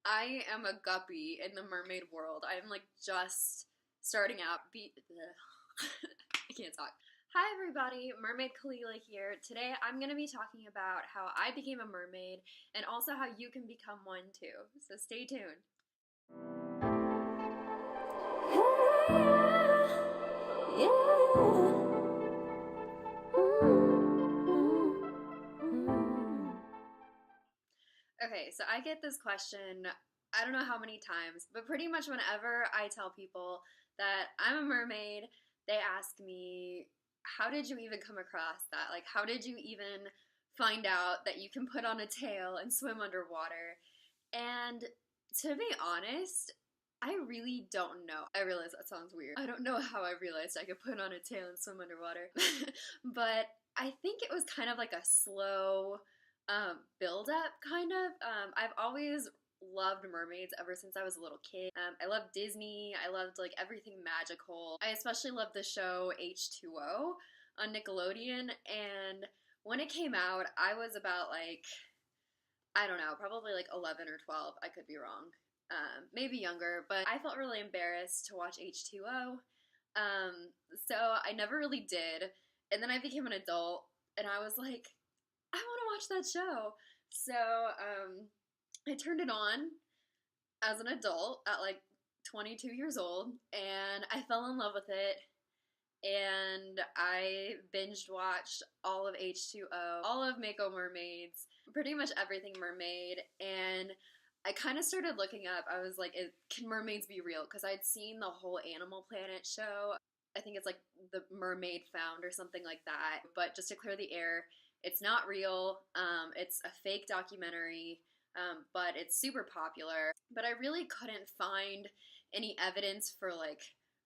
I am a guppy in the mermaid world. I'm like just starting out. I can't talk. Hi everybody, Mermaid Kalila here. Today I'm going to be talking about how I became a mermaid and also how you can become one too. So stay tuned. Okay, so I get this question, I don't know how many times, but pretty much whenever I tell people that I'm a mermaid, they ask me, how did you even come across that? Like, how did you even find out that you can put on a tail and swim underwater? And to be honest, I really don't know. I realize that sounds weird. I don't know how I realized I could put on a tail and swim underwater. But I think it was kind of like a slow build up, kind of. I've always loved mermaids ever since I was a little kid. I loved Disney. I loved like everything magical. I especially loved the show H2O on Nickelodeon. And when it came out, I was about like, I don't know, probably like 11 or 12. I could be wrong. Maybe younger, but I felt really embarrassed to watch H2O. So I never really did. And then I became an adult and I was like, I want to watch that show. So I turned it on as an adult at like 22 years old and I fell in love with it. And I binged watched all of H2O, all of Mako Mermaids, pretty much everything mermaid. And I kind of started looking up. I was like, can mermaids be real? Because I'd seen the whole Animal Planet show. I think it's like The Mermaid Found or something like that. But just to clear the air, it's not real. It's a fake documentary, but it's super popular. But I really couldn't find any evidence for like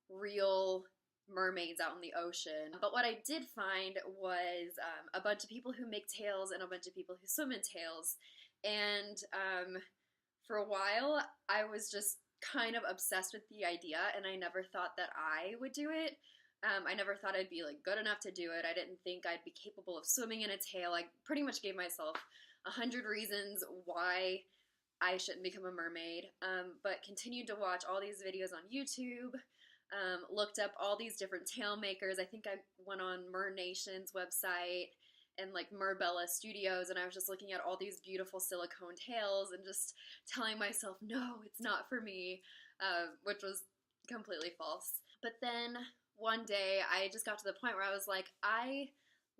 real mermaids out in the ocean. But what I did find was a bunch of people who make tails and a bunch of people who swim in tails. And for a while, I was just kind of obsessed with the idea, and I never thought that I would do it. I never thought I'd be like good enough to do it. I didn't think I'd be capable of swimming in a tail. I pretty much gave myself 100 reasons why I shouldn't become a mermaid, but continued to watch all these videos on YouTube, looked up all these different tail makers. I think I went on Mer Nation's website and like Merbella Studios, and I was just looking at all these beautiful silicone tails and just telling myself, no, it's not for me, which was completely false. But then one day I just got to the point where I was like, I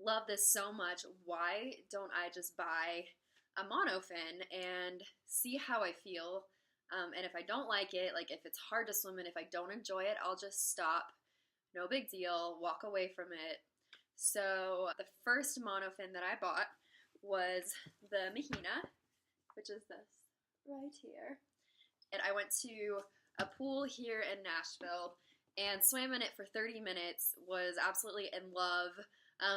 love this so much. Why don't I just buy a monofin and see how I feel? And if I don't like it, like if it's hard to swim in, if I don't enjoy it, I'll just stop. No big deal. Walk away from it. So the first monofin that I bought was the Mahina, which is this right here. And I went to a pool here in Nashville and swam in it for 30 minutes, was absolutely in love,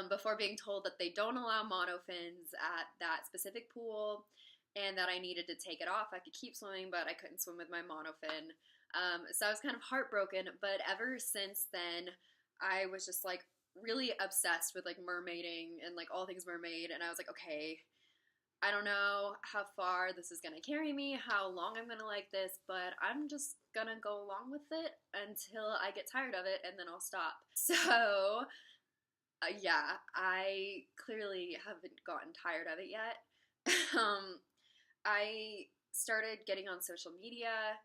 before being told that they don't allow monofins at that specific pool and that I needed to take it off. I could keep swimming, but I couldn't swim with my monofin. So I was kind of heartbroken, but ever since then, I was just like really obsessed with like mermaiding and like all things mermaid, and I was like, okay, I don't know how far this is gonna carry me, how long I'm gonna like this, but I'm just gonna go along with it until I get tired of it, and then I'll stop. So yeah, I clearly haven't gotten tired of it yet. I started getting on social media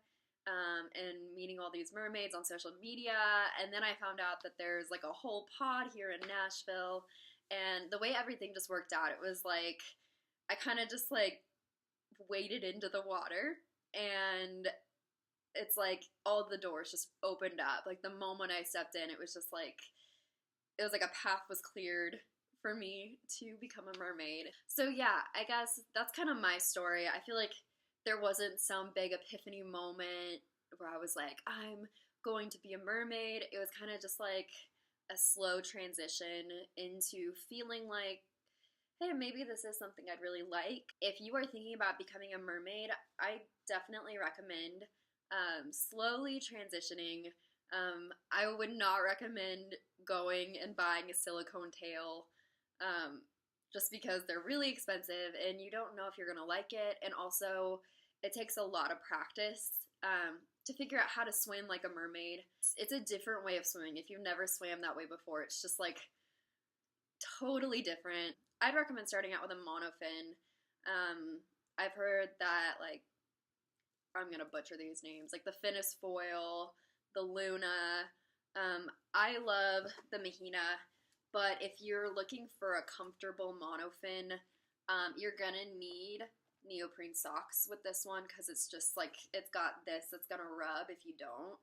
and meeting all these mermaids on social media, and then I found out that there's like a whole pod here in Nashville, and the way everything just worked out, it was like I kind of just like waded into the water, and it's like all the doors just opened up. Like the moment I stepped in, it was just like, it was like a path was cleared for me to become a mermaid. So yeah, I guess that's kind of my story. I feel like there wasn't some big epiphany moment where I was like, I'm going to be a mermaid. It was kind of just like a slow transition into feeling like, hey, maybe this is something I'd really like. If you are thinking about becoming a mermaid, I definitely recommend slowly transitioning. I would not recommend going and buying a silicone tail, just because they're really expensive and you don't know if you're gonna like it. And also, it takes a lot of practice to figure out how to swim like a mermaid. It's a different way of swimming. If you've never swam that way before, it's just like totally different. I'd recommend starting out with a monofin. I've heard that, like, I'm gonna butcher these names, like the Finnis foil, the Luna. I love the Mahina, but if you're looking for a comfortable monofin, you're gonna need neoprene socks with this one, because it's just like, it's got this that's gonna rub if you don't.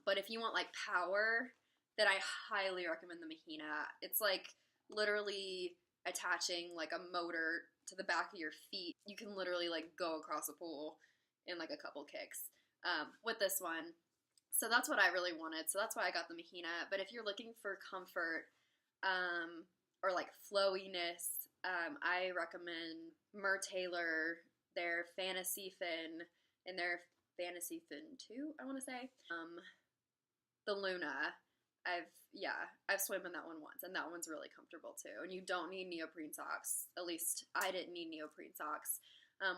But if you want like power, then I highly recommend the Mahina. It's like literally attaching like a motor to the back of your feet. You can literally like go across a pool in like a couple kicks with this one. So that's what I really wanted. So that's why I got the Mahina. But if you're looking for comfort or like flowiness, I recommend Taylor, their Fantasy Fin, and their Fantasy Fin 2, I want to say. The Luna, I've swam in that one once, and that one's really comfortable too. And you don't need neoprene socks. At least I didn't need neoprene socks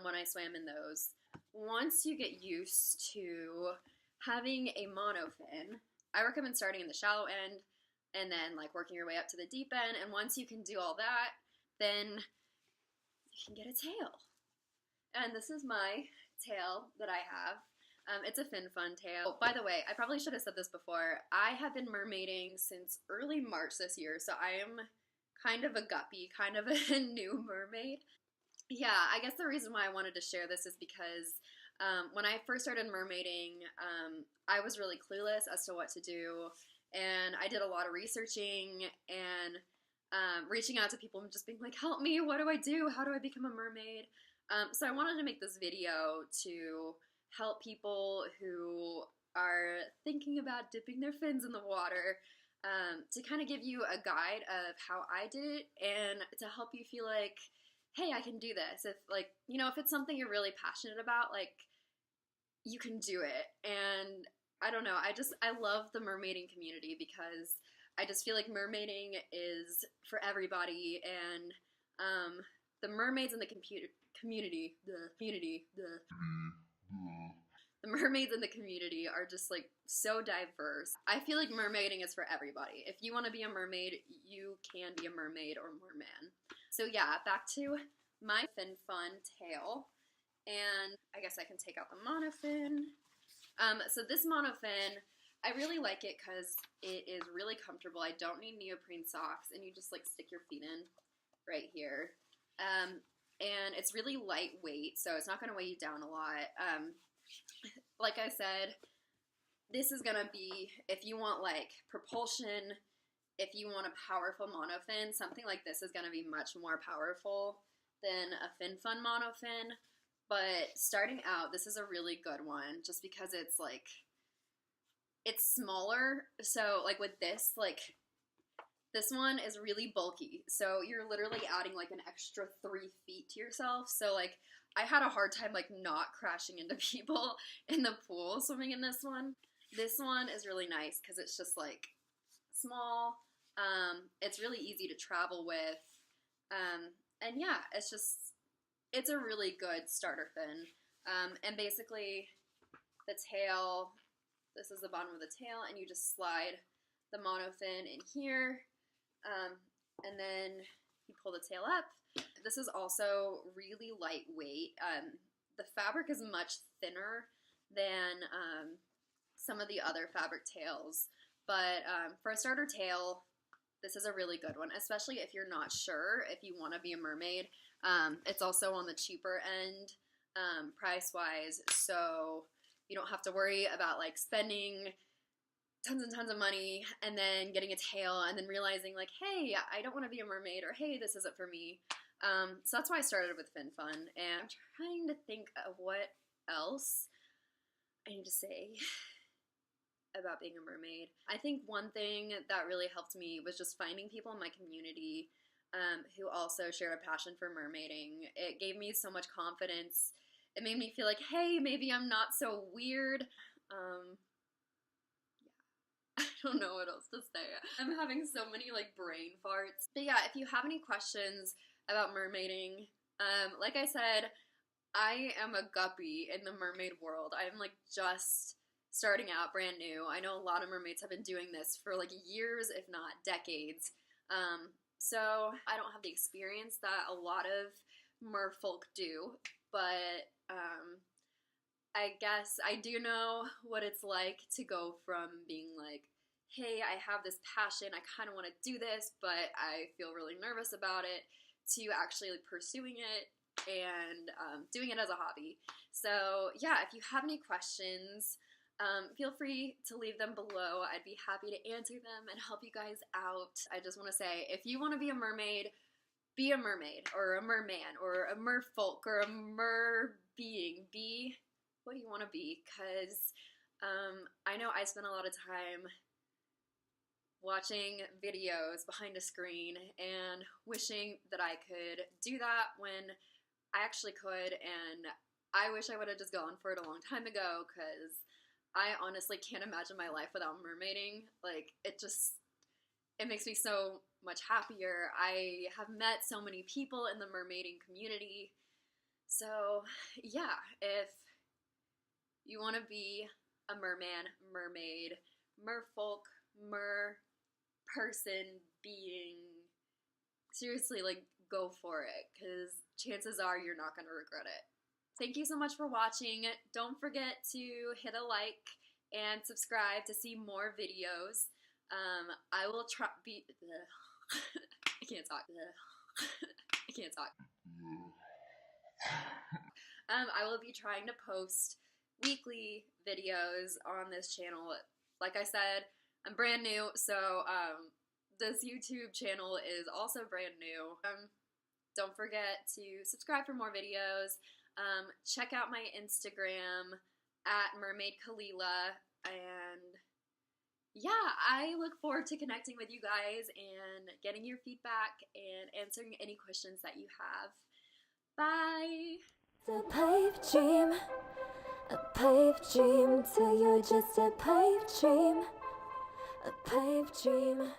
when I swam in those. Once you get used to having a monofin, I recommend starting in the shallow end and then like working your way up to the deep end. And once you can do all that, then you can get a tail. And this is my tail that I have. It's a fin fun tail. Oh, by the way, I probably should have said this before. I have been mermaiding since early March this year, so I am kind of a guppy, kind of a new mermaid. Yeah, I guess the reason why I wanted to share this is because when I first started mermaiding, I was really clueless as to what to do, and I did a lot of researching and reaching out to people and just being like, help me, what do I do? How do I become a mermaid? So I wanted to make this video to help people who are thinking about dipping their fins in the water, to kind of give you a guide of how I did it, and to help you feel like, hey, I can do this. If like, you know, if it's something you're really passionate about, like, you can do it. And I don't know, I love the mermaiding community, because I just feel like mermaiding is for everybody, and the mermaids in the community, the mermaids in the community are just like so diverse. I feel like mermaiding is for everybody. If you want to be a mermaid, you can be a mermaid or merman. So yeah, back to my fin fun tail. And I guess I can take out the monofin. So this monofin, I really like it because it is really comfortable. I don't need neoprene socks, and you just like stick your feet in right here. And it's really lightweight, so it's not going to weigh you down a lot. Like I said, this is going to be, if you want like propulsion, if you want a powerful monofin, something like this is going to be much more powerful than a fin fun monofin. But starting out, this is a really good one, just because it's like, it's smaller. So like with this, like this one is really bulky. So you're literally adding like an extra 3 feet to yourself. So like I had a hard time like not crashing into people in the pool swimming in this one. This one is really nice because it's just like small. It's really easy to travel with. And yeah, it's a really good starter fin. And basically the tail, this is the bottom of the tail, and you just slide the monofin in here, and then you pull the tail up. This is also really lightweight. The fabric is much thinner than some of the other fabric tails, but for a starter tail, this is a really good one, especially if you're not sure if you want to be a mermaid. It's also on the cheaper end price-wise, so you don't have to worry about like spending tons and tons of money and then getting a tail and then realizing like, hey, I don't want to be a mermaid, or hey, this isn't for me. So that's why I started with Fin Fun, and I'm trying to think of what else I need to say about being a mermaid. I think one thing that really helped me was just finding people in my community who also shared a passion for mermaiding. It gave me so much confidence. It made me feel like, hey, maybe I'm not so weird. Yeah, I don't know what else to say. I'm having so many like brain farts. But yeah, if you have any questions about mermaiding, like I said, I am a guppy in the mermaid world. I'm like just starting out, brand new. I know a lot of mermaids have been doing this for like years, if not decades. So I don't have the experience that a lot of merfolk do, but I guess I do know what it's like to go from being like, hey, I have this passion, I kind of want to do this, but I feel really nervous about it, to actually like, pursuing it and doing it as a hobby. So yeah, if you have any questions, feel free to leave them below. I'd be happy to answer them and help you guys out. I just want to say, if you want to be a mermaid, be a mermaid, or a merman, or a merfolk, or a mer being. Be what you want to be, because I know I spend a lot of time watching videos behind a screen and wishing that I could do that when I actually could, and I wish I would have just gone for it a long time ago, because I honestly can't imagine my life without mermaiding. Like, it makes me so much happier. I have met so many people in the mermaiding community. So yeah, if you want to be a merman, mermaid, merfolk, person, being, seriously, like, go for it, because chances are you're not going to regret it. Thank you so much for watching. Don't forget to hit a like and subscribe to see more videos. I will try I can't talk. I can't talk. I will be trying to post weekly videos on this channel. Like I said, I'm brand new, so this YouTube channel is also brand new. Don't forget to subscribe for more videos. Check out my Instagram at Mermaid Kalila, and yeah, I look forward to connecting with you guys and getting your feedback and answering any questions that you have. Bye! It's a pipe dream till you're just a pipe dream, a pipe dream.